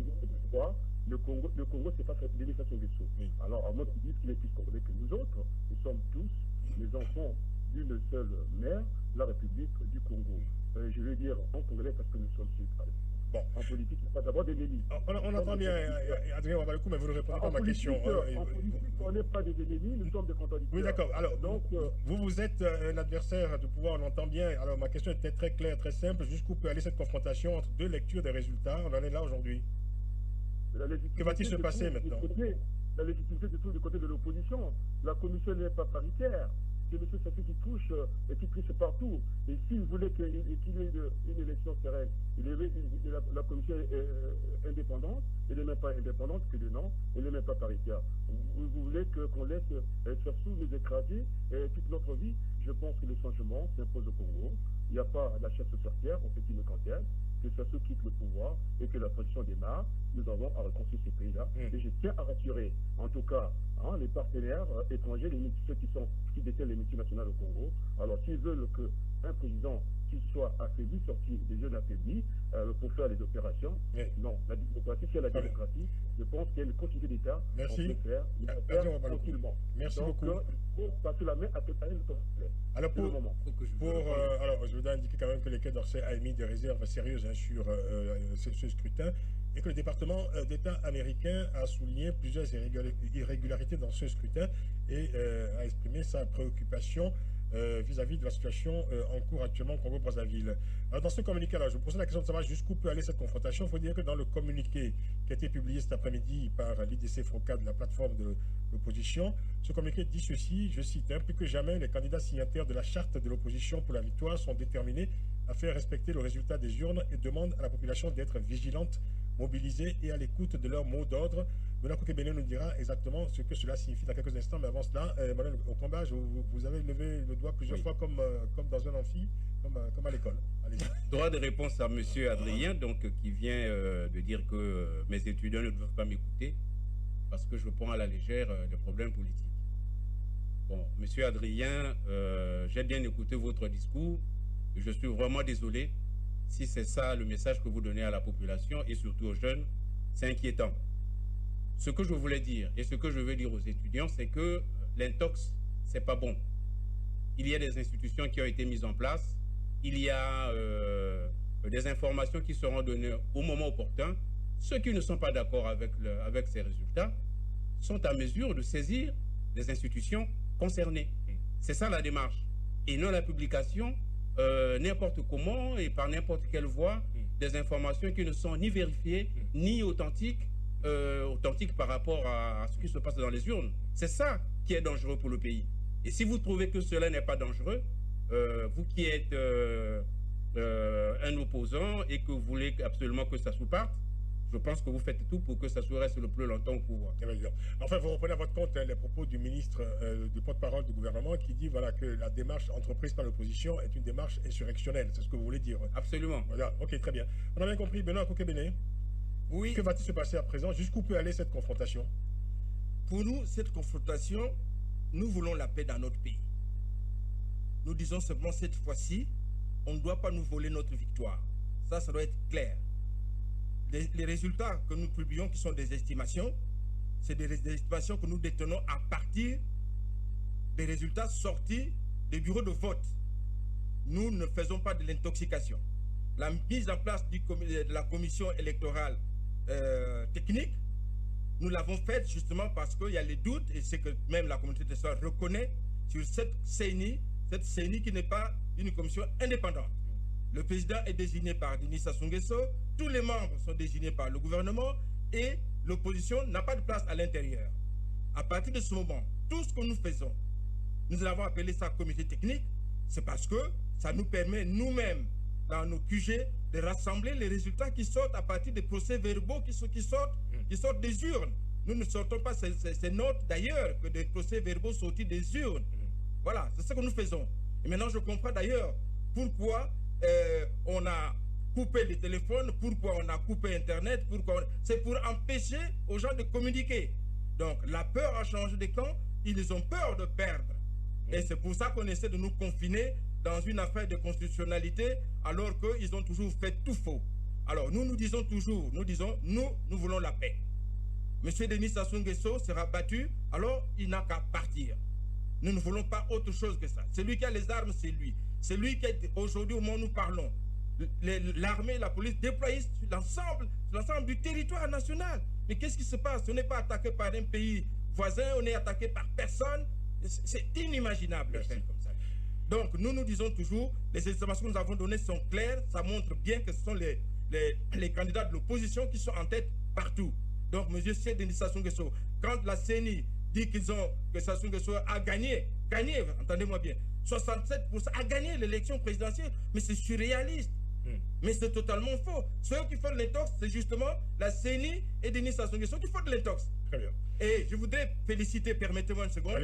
le Congo, c'est pas Denis Sassou Nguesso. Oui. Alors, à moins qu'ils disent qu'il est plus congolais que nous autres, nous sommes tous les enfants d'une seule mère, la République du Congo. Je veux dire en congolais parce que nous sommes sucres. Bon. En politique, il n'y a pas d'abord des ennemis. On entend bien Adrien Wabaluku, mais vous ne répondez pas à ma question. En politique, on n'est pas des ennemis, nous sommes des contradicteurs. Oui, d'accord. Alors, donc, vous êtes un adversaire du pouvoir, on entend bien. Alors, ma question était très claire, très simple. Jusqu'où peut aller cette confrontation entre deux lectures des résultats? On en est là aujourd'hui. Que va-t-il se passer maintenant? La légitimité se trouve du côté de l'opposition. La commission n'est pas paritaire. C'est M. Sassou qui touche et qui triche partout. Et s'il voulait qu'il y ait une élection sereine, la commission est indépendante, elle n'est même pas indépendante que de nom, elle n'est même pas paritaire. Vous voulez qu'on laisse Sassou nous écraser toute notre vie? Je pense que le changement s'impose au Congo. Il n'y a pas la chasse aux sorcières, on fait une cantine, que Sassou quitte le pouvoir et que la transition démarre. Nous avons à reconstruire ce pays-là. Et je tiens à rassurer, en tout cas, les partenaires étrangers, ceux qui détiennent les multinationales au Congo. Alors, s'ils veulent qu'un président qui soit affaibli, sorti des jeunes affaiblis, pour faire les opérations, non. La démocratie, c'est la démocratie. Je pense qu'il y a une continuité d'État. Merci. On peut faire tranquillement. Merci donc, beaucoup. Il faut passer la main à notre alors, alors, je voudrais indiquer quand même que les Quai d'Orsay a émis des réserves sérieuses sur ce scrutin et que le département d'État américain a souligné plusieurs irrégularités dans ce scrutin et a exprimé sa préoccupation vis-à-vis de la situation en cours actuellement au Congo-Brazzaville. Alors dans ce communiqué-là, je vous posais la question de savoir jusqu'où peut aller cette confrontation. Il faut dire que dans le communiqué qui a été publié cet après-midi par l'IDC FROCAD, la plateforme de l'opposition, ce communiqué dit ceci, je cite, plus que jamais, les candidats signataires de la charte de l'opposition pour la victoire sont déterminés à faire respecter le résultat des urnes et demandent à la population d'être vigilante, mobilisée et à l'écoute de leurs mots d'ordre Benoît Kokebene nous dira exactement ce que cela signifie dans quelques instants, mais avant cela, Emmanuel Okombage, vous avez levé le doigt plusieurs fois comme dans un amphi, comme à l'école. Allez-y. Droit de réponse à M. Adrien, donc, qui vient de dire que mes étudiants ne doivent pas m'écouter parce que je prends à la légère les problèmes politiques. Bon, M. Adrien, j'ai bien écouté votre discours. Je suis vraiment désolé si c'est ça le message que vous donnez à la population et surtout aux jeunes. C'est inquiétant. Ce que je voulais dire et ce que je veux dire aux étudiants, c'est que l'intox, c'est pas bon. Il y a des institutions qui ont été mises en place. Il y a des informations qui seront données au moment opportun. Ceux qui ne sont pas d'accord avec ces résultats sont à mesure de saisir les institutions concernées. C'est ça la démarche. Et non la publication n'importe comment et par n'importe quelle voie des informations qui ne sont ni vérifiées ni authentiques par rapport à ce qui se passe dans les urnes. C'est ça qui est dangereux pour le pays. Et si vous trouvez que cela n'est pas dangereux, vous qui êtes un opposant et que vous voulez absolument que ça sous-parte, je pense que vous faites tout pour que ça reste le plus longtemps au pouvoir. Enfin, vous reprenez à votre compte les propos du ministre, du porte-parole du gouvernement qui dit voilà, que la démarche entreprise par l'opposition est une démarche insurrectionnelle. C'est ce que vous voulez dire. Absolument. Voilà. Ok, très bien. On a bien compris. Benoît Kokebene. Oui. Que va-t-il se passer à présent? Jusqu'où peut aller cette confrontation? Pour nous, cette confrontation, nous voulons la paix dans notre pays. Nous disons simplement cette fois-ci, on ne doit pas nous voler notre victoire. Ça doit être clair. Les résultats que nous publions, qui sont des estimations, c'est des estimations que nous détenons à partir des résultats sortis des bureaux de vote. Nous ne faisons pas de l'intoxication. La mise en place de la commission électorale technique, nous l'avons faite justement parce qu'il y a les doutes, et c'est que même la communauté de soins reconnaît sur cette CENI qui n'est pas une commission indépendante. Le président est désigné par Denis Sassou Nguesso, tous les membres sont désignés par le gouvernement et l'opposition n'a pas de place à l'intérieur. À partir de ce moment, tout ce que nous faisons, nous avons appelé ça comité technique, c'est parce que ça nous permet nous-mêmes, dans nos QG, de rassembler les résultats qui sortent à partir des procès-verbaux qui sortent des urnes. Nous ne sortons pas ces notes d'ailleurs que des procès-verbaux sortis des urnes. Voilà, c'est ce que nous faisons. Et maintenant, je comprends d'ailleurs pourquoi on a coupé les téléphones, pourquoi on a coupé Internet, c'est pour empêcher aux gens de communiquer. Donc, la peur a changé de camp, ils ont peur de perdre. Et c'est pour ça qu'on essaie de nous confiner dans une affaire de constitutionnalité, alors qu'ils ont toujours fait tout faux. Alors, nous disons toujours, nous voulons la paix. Monsieur Denis Sassou Nguesso sera battu, alors il n'a qu'à partir. Nous ne voulons pas autre chose que ça. Celui qui a les armes, c'est lui. C'est lui qui est aujourd'hui, au moment où nous parlons, l'armée, la police déployée sur l'ensemble du territoire national. Mais qu'est-ce qui se passe? On n'est pas attaqué par un pays voisin, on est attaqué par personne. C'est inimaginable de faire comme ça. Donc, nous disons toujours, les informations que nous avons données sont claires, ça montre bien que ce sont les candidats de l'opposition qui sont en tête partout. Donc, M. Denis Sassou Nguesso, quand la CENI dit que Sassou Nguesso a gagné, entendez-moi bien, 67% a gagné l'élection présidentielle, mais c'est surréaliste. Mais c'est totalement faux. Ceux qui font de l'intox, c'est justement la CENI et Denis Sassou Nguesso qui font de l'intox. Très bien. Et je voudrais féliciter, permettez-moi une seconde,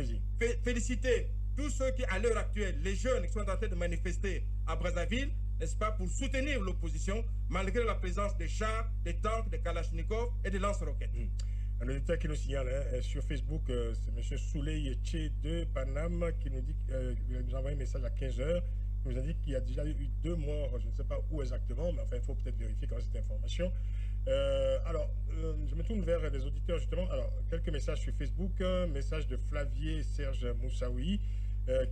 féliciter tous ceux qui, à l'heure actuelle, les jeunes qui sont en train de manifester à Brazzaville, n'est-ce pas, pour soutenir l'opposition, malgré la présence des chars, des tanks, des kalachnikovs et des lance-roquettes. Un auditeur qui nous signale sur Facebook, c'est M. Souley Tché de Paname qui nous dit qu'il nous a envoyé un message à 15h. Il nous a dit qu'il y a déjà eu 2 morts, je ne sais pas où exactement, mais enfin il faut peut-être vérifier quand même cette information. Je me tourne vers les auditeurs justement. Alors, quelques messages sur Facebook. Un message de Flavier Serge Moussaoui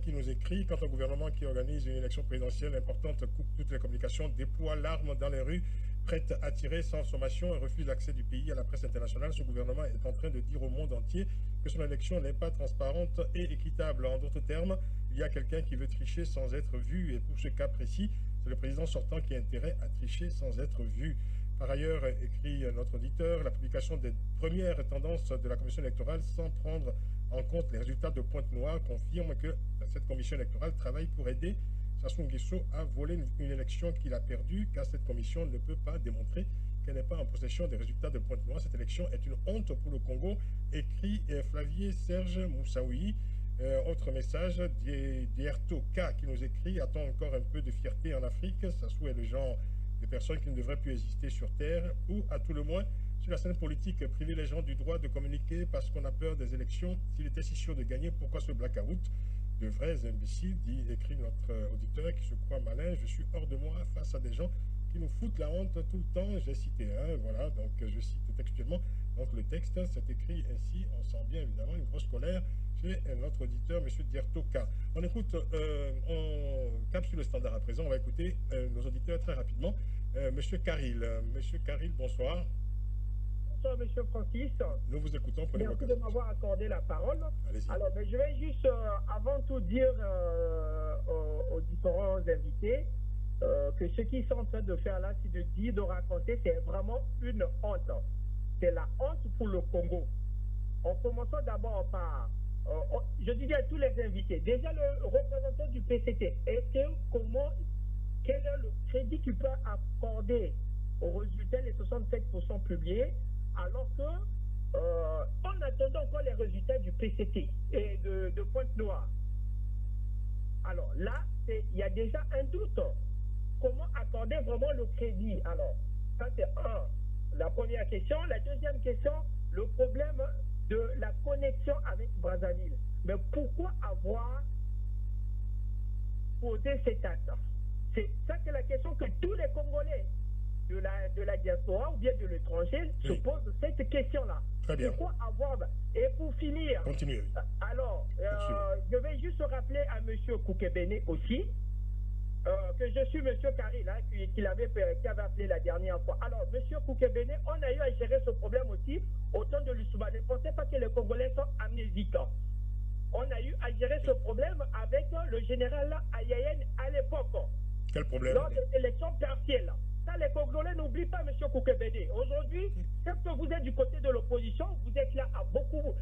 qui nous écrit: quand un gouvernement qui organise une élection présidentielle importante coupe toutes les communications, déploie l'arme dans les rues, prête à tirer sans sommation et refuse l'accès du pays à la presse internationale, ce gouvernement est en train de dire au monde entier que son élection n'est pas transparente et équitable. En d'autres termes, il y a quelqu'un qui veut tricher sans être vu, et pour ce cas précis, c'est le président sortant qui a intérêt à tricher sans être vu. Par ailleurs, écrit notre auditeur, la publication des premières tendances de la commission électorale sans prendre en compte les résultats de Pointe-Noire confirme que cette commission électorale travaille pour aider Sassou Nguesso à voler une élection qu'il a perdue, car cette commission ne peut pas démontrer qu'elle n'est pas en possession des résultats de Pointe-Noire. Cette élection est une honte pour le Congo, écrit Flavier Serge Moussaoui. Autre message, Dierto K qui nous écrit: a-t-on encore un peu de fierté en Afrique? Sassou est le genre de personnes qui ne devraient plus exister sur Terre, ou à tout le moins sur la scène politique, priver les gens du droit de communiquer parce qu'on a peur des élections. S'il était si sûr de gagner, pourquoi ce blackout? De vrais imbéciles, écrit notre auditeur qui se croit malin. Je suis hors de moi face à des gens qui nous foutent la honte tout le temps. J'ai cité un, voilà, donc je cite textuellement. Donc le texte, c'est écrit ainsi. On sent bien évidemment une grosse colère chez notre auditeur, M. Diertoka. On écoute, on capte sur le standard à présent. On va écouter nos auditeurs très rapidement. M. Caril. Monsieur Caril, bonsoir. Bonsoir, Monsieur Francis. Nous vous écoutons. Merci de m'avoir accordé la parole. Alors, je vais juste, avant tout, dire aux différents invités que ce qu'ils sont en train de faire là, c'est de dire, de raconter, c'est vraiment une honte. C'est la honte pour le Congo. En commençant d'abord par, je dis à tous les invités, déjà le représentant du PCT, quel est le crédit qu'il peut accorder aux résultats, les 67% publiés, alors que, en attendant encore les résultats du PCT et de Pointe-Noire. Alors là, il y a déjà un doute. Comment accorder vraiment le crédit? Alors, ça c'est la première question. La deuxième question, le problème de la connexion avec Brazzaville. Mais pourquoi avoir posé cet acte? C'est la question que tous les Congolais de la diaspora ou bien de l'étranger se posent cette question-là. Très bien. Pourquoi avoir... Et pour finir... Continuez. Alors, je vais juste rappeler à M. Koukebene aussi que je suis M. Caril, qui avait appelé la dernière fois. Alors, M. Koukebene, on a eu à gérer ce problème aussi au temps de l'Ussouba. Ne pensez pas que les Congolais sont amnésiques. On a eu à gérer ce problème avec le général Ayayen à l'époque. Quel problème? Lors des élections partielles. Ça, les Congolais n'oublient pas, M. Koukebene. Aujourd'hui, certes que vous êtes du côté de l'opposition, vous êtes là à beaucoup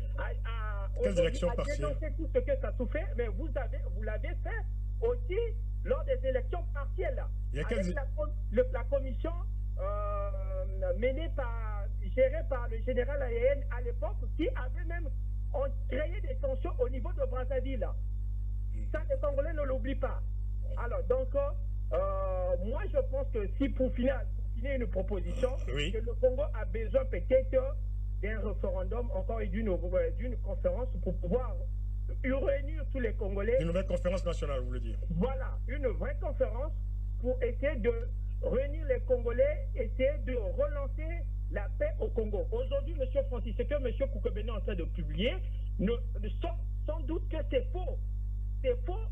Quelles élections partielles? dénoncer tout ce que ça souffert, mais vous l'avez fait aussi lors des élections partielles. Avec la commission gérée par le général Ayayen à l'époque, qui avait même créé des tensions au niveau de Brazzaville. Ça, les Congolais ne l'oublient pas. Alors, donc, moi, je pense que si pour finir une proposition, oui, que le Congo a besoin peut-être d'un référendum, encore d'une conférence pour pouvoir réunir tous les Congolais. Une nouvelle conférence nationale, vous voulez dire? Voilà, une vraie conférence pour essayer de réunir les Congolais, essayer de relancer la paix au Congo. Aujourd'hui, M. Francis, ce que M. Koukebene est en train de publier, sans doute que c'est faux. C'est faux.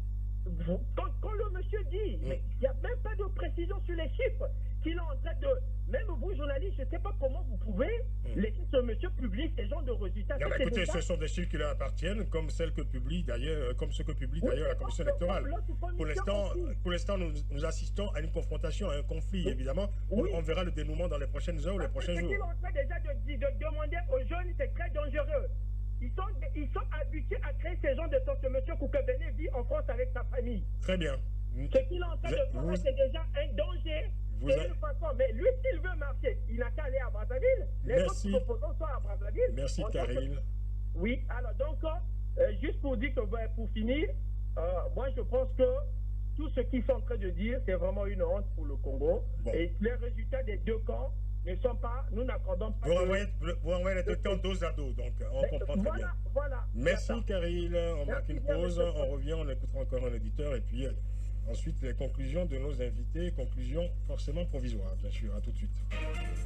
Quand le monsieur dit, mais il n'y a même pas de précision sur les chiffres qu'il est en train de... Même vous, journalistes, je ne sais pas comment vous pouvez laisser ce monsieur publier ces genres de résultats. Bien, écoutez, ce sont des chiffres qui leur appartiennent, comme ceux que publie d'ailleurs la Commission électorale. Pour l'instant, nous assistons à une confrontation, à un conflit, évidemment. Oui. On verra le dénouement dans les prochaines heures ou les prochains jours. Ce qu'il est en train déjà de demander aux jeunes, c'est très dangereux. Ils sont habitués à créer ces gens de sorte que M. Koukebene vit en France avec sa famille. Très bien. Ce qu'il est en train de faire, c'est déjà un danger. C'est une façon. Mais lui, s'il veut marcher, il n'a qu'à aller à Brazzaville. Les autres opposants sont à Brazzaville. Merci, Caril. Oui, alors donc, juste pour dire que pour finir, moi je pense que tout ce qu'ils sont en train de dire, c'est vraiment une honte pour le Congo. Bon. Et les résultats des deux camps ne sont pas, nous n'accordons pas... Vous renvoyez les deux camps dos à dos, donc on comprend très bien. Voilà. Merci Caril, on marque une pause, on revient, on écoutera encore un éditeur et puis ensuite les conclusions de nos invités, conclusions forcément provisoires, bien sûr, à tout de suite.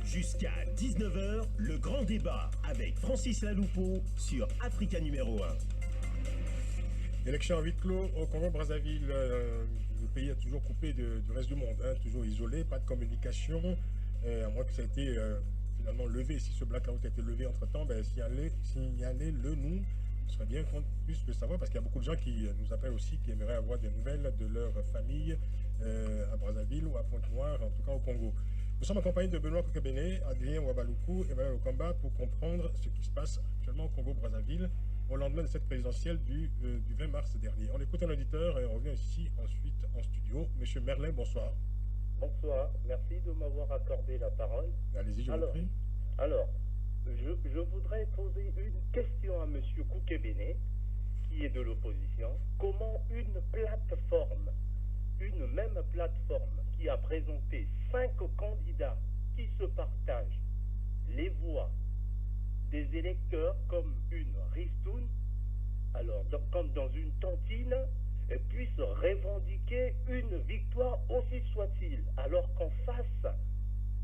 Jusqu'à 19h, le grand débat avec Francis Laloupeau sur Africa numéro 1. Élection à huis clos au Congo-Brazzaville. Le pays est toujours coupé du reste du monde, toujours isolé, pas de communication, à moins que ça ait été finalement levé. Si ce blackout a été levé entre-temps, signalez-le nous. Ce serait bien qu'on puisse le savoir, parce qu'il y a beaucoup de gens qui nous appellent aussi, qui aimeraient avoir des nouvelles de leur famille à Brazzaville ou à Pointe-Noire, en tout cas au Congo. Nous sommes accompagnés de Benoît Koukebene, Adrien Wabaluku et Emmanuel Okamba pour comprendre ce qui se passe actuellement au Congo-Brazzaville au lendemain de cette présidentielle du 20 mars dernier. On écoute un auditeur et on revient ici ensuite en studio. Monsieur Merlin, bonsoir. Bonsoir, merci de m'avoir accordé la parole. Allez-y, je vous prie. Alors, je voudrais poser une question à M. Koukebene, qui est de l'opposition. Comment une même plateforme qui a présenté 5 candidats qui se partagent les voix des électeurs comme une ristoune, alors comme dans une cantine, puisse revendiquer une victoire aussi soit-il, alors qu'en face,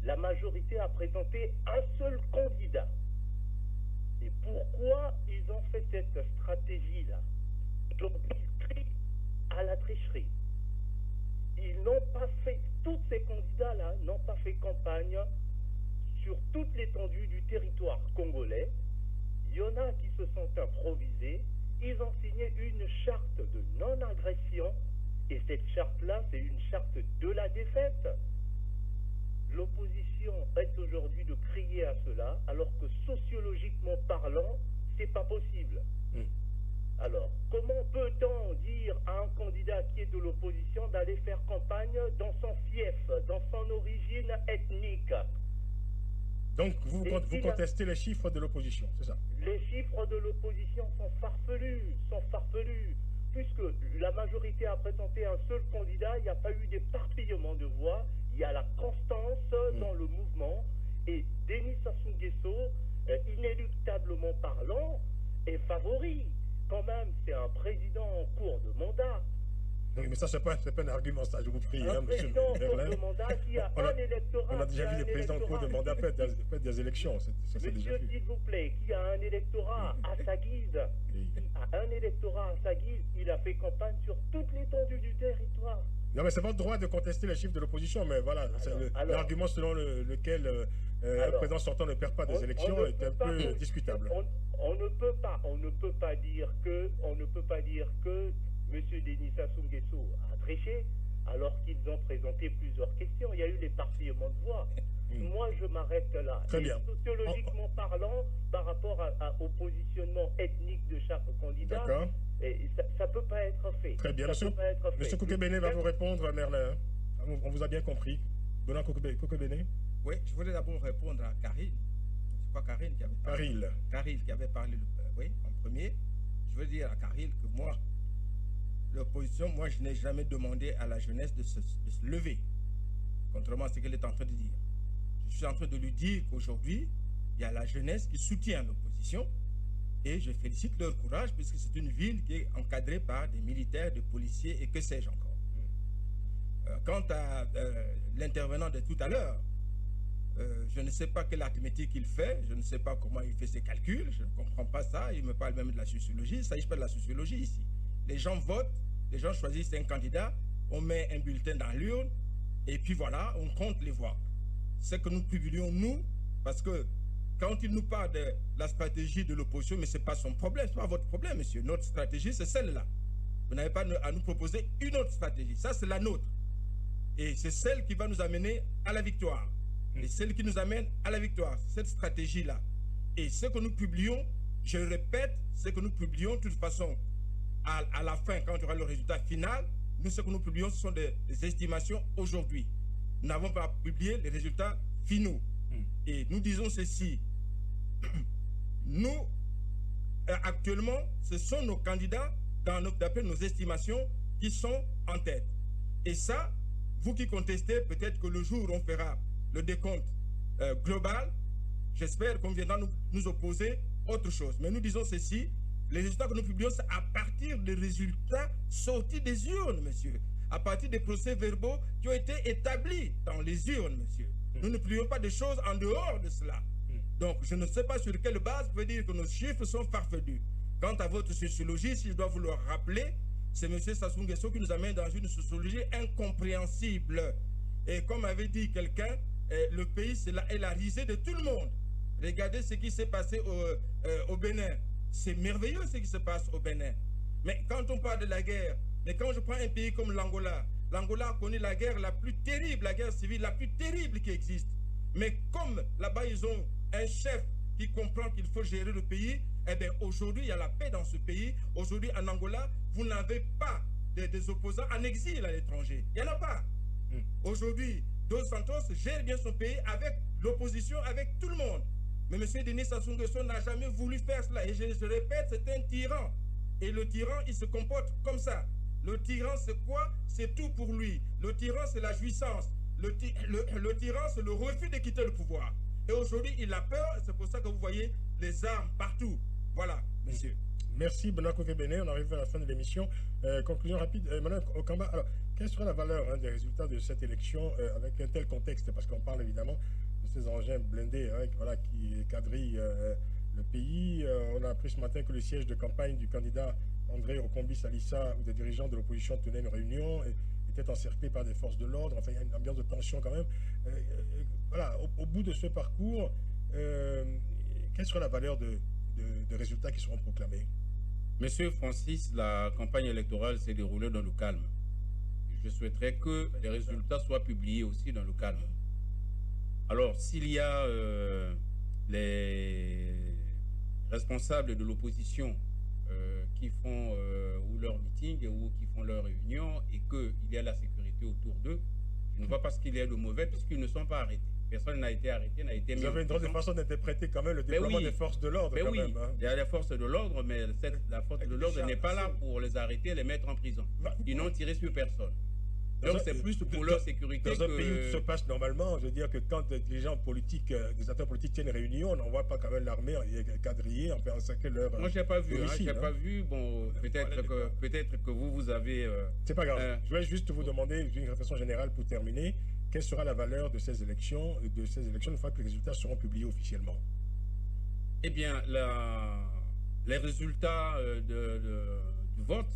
la majorité a présenté un seul candidat. Et pourquoi ils ont fait cette stratégie-là? Donc ils crient à la tricherie. Ils n'ont pas fait, tous ces candidats-là n'ont pas fait campagne sur toute l'étendue du territoire congolais. Il y en a qui se sont improvisés. Ils ont signé une charte de non-agression. Et cette charte-là, c'est une charte de la défaite. L'opposition est aujourd'hui de crier à cela, alors que sociologiquement parlant, c'est pas possible. Alors, comment peut-on dire à un candidat qui est de l'opposition d'aller faire campagne dans son fief, dans son origine ethnique? Donc, vous contestez les chiffres de l'opposition, c'est ça? Les chiffres de l'opposition sont farfelus, puisque la majorité a présenté un seul candidat, il n'y a pas eu d'éparpillement de voix, il y a la constance dans le mouvement, et Denis Sassou Nguesso, inéluctablement parlant, est favori. Quand même, c'est un président en cours de mandat. Oui, mais ça, c'est pas un argument, ça, je vous prie, Un monsieur président en cours Verlin. de mandat qui a un électorat. On a déjà vu des présidents en cours de mandat faire des élections, ça c'est déjà Monsieur, vu. s'il vous plaît, qui a un électorat à sa guise, il a fait campagne sur toute l'étendue du territoire. Non, mais c'est votre droit de contester les chiffres de l'opposition, mais voilà, l'argument selon lequel un président sortant ne perd pas des élections est un peu discutable. On ne peut pas dire que M. Denis Sassou Nguesso a triché, alors qu'ils ont présenté plusieurs questions. Il y a eu l'éparpillement de voix. Moi, je m'arrête là. Très bien. Sociologiquement parlant, par rapport au positionnement ethnique de chaque candidat, ça ne peut pas être fait. Très bien. Monsieur Koukebene va vous répondre, Merlin. On vous a bien compris. Benoît Koukebene. Oui, je voulais d'abord répondre à Karine. C'est pas Karine qui avait parlé. Karine qui avait parlé en premier. Je veux dire à Karine que moi, l'opposition, je n'ai jamais demandé à la jeunesse de se lever, contrairement à ce qu'elle est en train de dire. Je suis en train de lui dire qu'aujourd'hui, il y a la jeunesse qui soutient l'opposition et je félicite leur courage puisque c'est une ville qui est encadrée par des militaires, des policiers et que sais-je encore. Quant à l'intervenant de tout à l'heure, je ne sais pas quelle arithmétique il fait, je ne sais pas comment il fait ses calculs, je ne comprends pas ça, il me parle même de la sociologie, il ne s'agit pas de la sociologie ici. Les gens votent, les gens choisissent un candidat, on met un bulletin dans l'urne, et puis voilà, on compte les voix. Ce que nous publions, nous, parce que quand il nous parle de la stratégie de l'opposition, mais ce n'est pas son problème, ce n'est pas votre problème, monsieur. Notre stratégie, c'est celle-là. Vous n'avez pas à nous proposer une autre stratégie. Ça, c'est la nôtre. Et c'est celle qui va nous amener à la victoire. Et celle qui nous amène à la victoire, cette stratégie-là. Et ce que nous publions, je le répète, ce que nous publions, de toute façon, à la fin, quand il y aura le résultat final, nous, ce que nous publions, ce sont des estimations aujourd'hui. Nous n'avons pas publié les résultats finaux. Et nous disons ceci. Nous, actuellement, ce sont nos candidats, d'après nos estimations, qui sont en tête. Et ça, vous qui contestez, peut-être que le jour où on fera le décompte global, j'espère qu'on viendra nous opposer autre chose. Mais nous disons ceci. Les résultats que nous publions, c'est à partir des résultats sortis des urnes, monsieur. À partir des procès-verbaux qui ont été établis dans les urnes, monsieur. Nous ne publions pas des choses en dehors de cela. Donc, je ne sais pas sur quelle base vous pouvez dire que nos chiffres sont farfelus. Quant à votre sociologie, si je dois vous le rappeler, c'est M. Sassou Nguesso qui nous amène dans une sociologie incompréhensible. Et comme avait dit quelqu'un, le pays, c'est la risée de tout le monde. Regardez ce qui s'est passé au Bénin. C'est merveilleux ce qui se passe au Bénin. Mais quand on parle de la guerre, mais quand je prends un pays comme l'Angola, l'Angola a connu la guerre la plus terrible, la guerre civile la plus terrible qui existe. Mais comme là-bas, ils ont un chef qui comprend qu'il faut gérer le pays, eh bien aujourd'hui, il y a la paix dans ce pays. Aujourd'hui, en Angola, vous n'avez pas des opposants en exil à l'étranger. Il n'y en a pas. Aujourd'hui, Dos Santos gère bien son pays avec l'opposition, avec tout le monde. Mais M. Denis Sassou Nguesso n'a jamais voulu faire cela. Et je répète, c'est un tyran. Et le tyran, il se comporte comme ça. Le tyran, c'est quoi? C'est tout pour lui. Le tyran, c'est la jouissance. Le tyran, c'est le refus de quitter le pouvoir. Et aujourd'hui, il a peur. C'est pour ça que vous voyez les armes partout. Voilà, monsieur. Merci, Benoît Kokebene. On arrive à la fin de l'émission. Conclusion rapide. Madame Okamba, alors, quelle sera la valeur des résultats de cette élection avec un tel contexte? Parce qu'on parle évidemment de ces engins blindés qui quadrillent le pays. On a appris ce matin que le siège de campagne du candidat André Okombi Salissa, où des dirigeants de l'opposition tenaient une réunion, était encerclé par des forces de l'ordre. Enfin, il y a une ambiance de tension quand même. Voilà, au bout de ce parcours, quelle sera la valeur des résultats qui seront proclamés? Monsieur Francis, la campagne électorale s'est déroulée dans le calme. Je souhaiterais que les résultats soient publiés aussi dans le calme. Alors, s'il y a les responsables de l'opposition qui font ou leur meeting ou qui font leur réunion et qu'il y a la sécurité autour d'eux, je ne vois pas ce qu'il y a de mauvais puisqu'ils ne sont pas arrêtés. Personne n'a été arrêté, n'a été mis en prison. Vous avez une drôle de façon d'interpréter quand même le déploiement des forces de l'ordre. Mais oui, il y a les forces de l'ordre, mais la force de l'ordre n'est pas là pour les arrêter et les mettre en prison. Ils n'ont tiré sur personne. Donc c'est plus pour leur sécurité dans un pays où ça se passe normalement, je veux dire que quand des gens politiques, des acteurs politiques tiennent réunion, on n'envoie pas quand même l'armée quadriller en pensant que leur... Moi, je n'ai pas vu, pas vu. Bon, peut-être que vous avez... C'est pas grave. Je vais juste vous demander une réflexion générale pour terminer. Quelle sera la valeur de ces élections une fois que les résultats seront publiés officiellement? Eh bien, les résultats du vote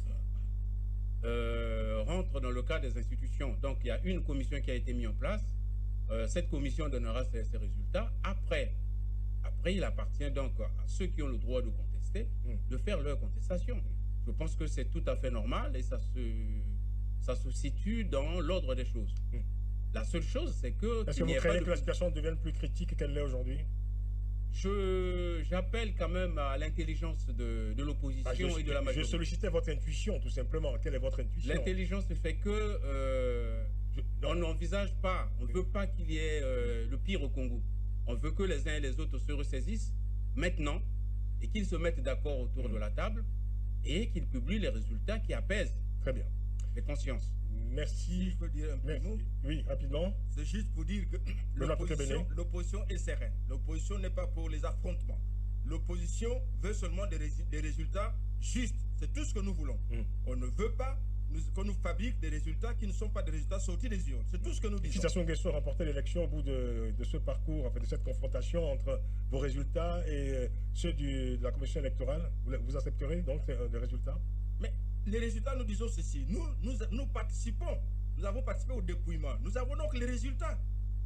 rentrent dans le cadre des institutions. Donc, il y a une commission qui a été mise en place. Cette commission donnera ses résultats. Après, il appartient donc à ceux qui ont le droit de contester de faire leur contestation. Je pense que c'est tout à fait normal et ça se situe dans l'ordre des choses. La seule chose, c'est que... Est-ce que vous craignez que la situation devienne plus critique qu'elle l'est aujourd'hui? J'appelle quand même à l'intelligence de l'opposition et de la majorité. Je sollicitais votre intuition, tout simplement. Quelle est votre intuition? L'intelligence fait que on n'envisage pas, on ne veut pas qu'il y ait le pire au Congo. On veut que les uns et les autres se ressaisissent maintenant et qu'ils se mettent d'accord autour de la table et qu'ils publient les résultats qui apaisent très bien les consciences. Merci. Si je peux dire un petit mot. Oui, rapidement. C'est juste pour dire que l'opposition est sereine. L'opposition n'est pas pour les affrontements. L'opposition veut seulement des résultats justes. C'est tout ce que nous voulons. On ne veut pas qu'on nous fabrique des résultats qui ne sont pas des résultats sortis des urnes. C'est tout ce que nous disons. Si Sassou Nguesso remportait l'élection au bout de ce parcours, en fait, de cette confrontation entre vos résultats et ceux de la commission électorale, vous accepterez donc les résultats? Mais les résultats, nous disons ceci. Nous participons. Nous avons participé au dépouillement. Nous avons donc les résultats.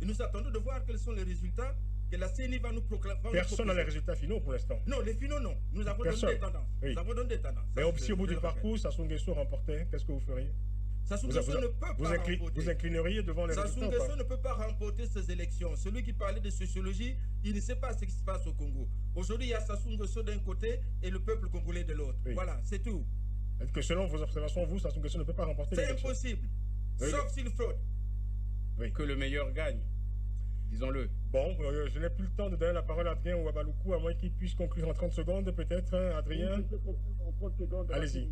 Et nous attendons de voir quels sont les résultats que la CENI va nous proclamer. Personne n'a les résultats finaux pour l'instant. Non, les finaux, non. Nous avons donné des tendances. Oui. Nous avons donné des tendances. Mais si au bout du parcours, Sassou Nguesso remportait, qu'est-ce que vous feriez? Sassou Nguesso ne peut pas remporter. Vous inclineriez devant les résultats? Sassou Nguesso ne peut pas remporter ces élections. Celui qui parlait de sociologie, il ne sait pas ce qui se passe au Congo. Aujourd'hui, il y a Sassou Nguesso d'un côté et le peuple congolais de l'autre. Oui. Voilà, c'est tout. Est-ce que selon vos observations, vous, Sassou Nguesso ne peut pas remporter les élections? C'est impossible. Oui. Sauf s'il fraude. Oui. Que le meilleur gagne. Disons-le. Bon, je n'ai plus le temps de donner la parole à Adrien ou à Baloukou, à moins qu'il puisse conclure en 30 secondes, peut-être, Adrien. Oui, je peux conclure en 30 secondes. Allez-y.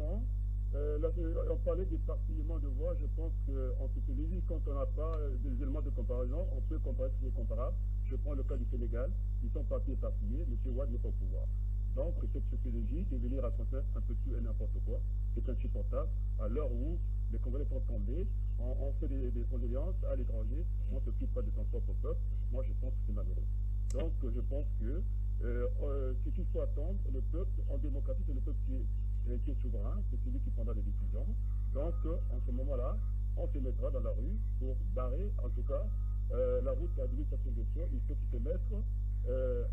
On parlait d'éparpillement de voix. Je pense qu'en sociologie, quand on n'a pas des éléments de comparaison, on peut comparer ce qui est comparable. Je prends le cas du Sénégal. Ils sont partis éparpillés. M. Wade n'est pas au pouvoir. Donc, cette sociologie de venir raconter un peu tout et n'importe quoi, c'est insupportable. À l'heure où les Congolais sont tombés, on fait des condoléances à l'étranger, on ne s'occupe pas de son propre peuple. Moi, je pense que c'est malheureux. Donc, je pense que ce qu'il faut attendre, le peuple, en démocratie, c'est le peuple qui est souverain, c'est celui qui prendra les décisions. Donc, en ce moment-là, on se mettra dans la rue pour barrer, en tout cas, la route à l'administration de Nguesso. Il faut qu'il se mette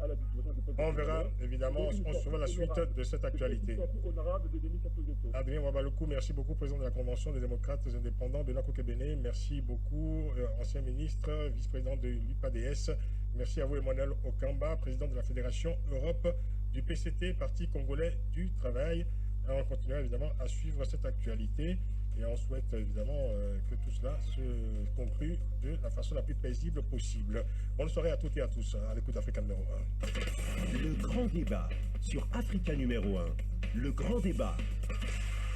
à la disposition du peuple. On verra, évidemment, on suivra la suite de cette actualité. Adrien Wabaloukou, merci beaucoup, président de la Convention des démocrates indépendants. Benoît Kokebene, merci beaucoup, ancien ministre, vice-président de l'UPADS. Merci à vous, Emmanuel Okamba, président de la Fédération Europe du PCT, Parti congolais du travail. On continuera évidemment à suivre cette actualité. Et on souhaite évidemment que tout cela se conclue de la façon la plus paisible possible. Bonne soirée à toutes et à tous, à l'écoute d'Africa numéro 1. Le grand débat sur Africa numéro 1. Le grand débat.